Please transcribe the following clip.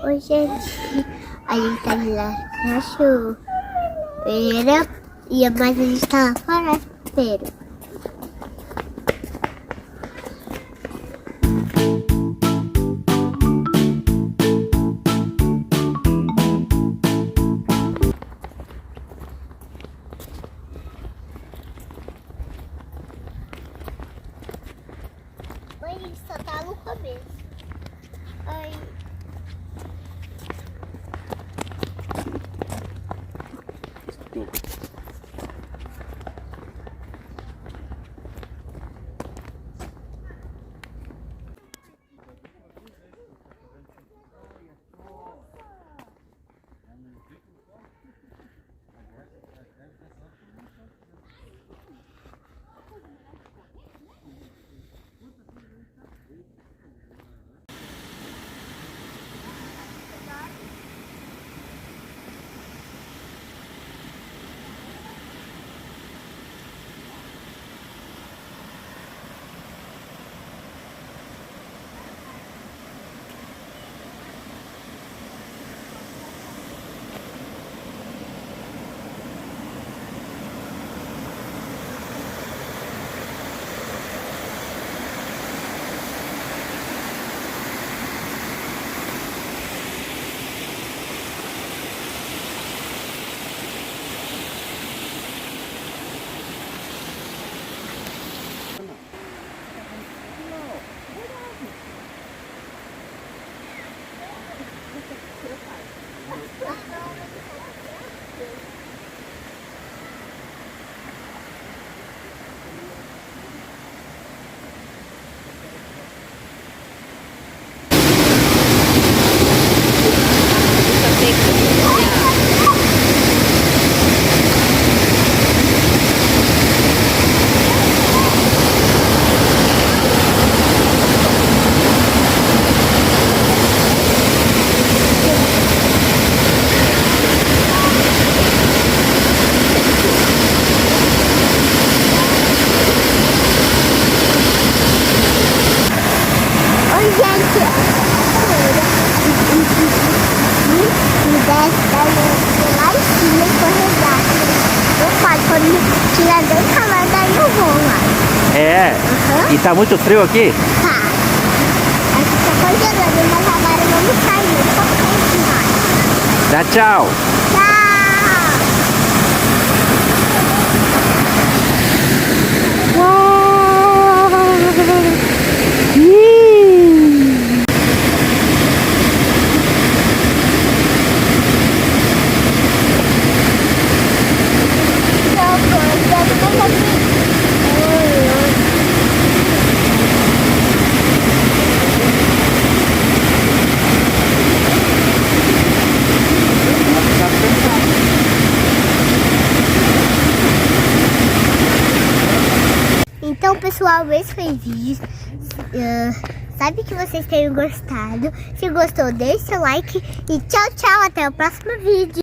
Oi, gente. A gente tá ali na cachoeira, mas a gente tá lá fora inteiro. Mas a gente só tá no começo. Ai. Lá em cima escorregar. Não pode, quando tirar bem calor, daí eu vou lá. É? E tá muito frio aqui? Tá. Aqui tá congelando, mas agora vamos sair um pouquinho mais. Dá tchau. Tchau. Então, pessoal, esse foi o vídeo. Sabe que vocês tenham gostado. Se gostou, deixe seu like. E tchau, tchau. Até o próximo vídeo.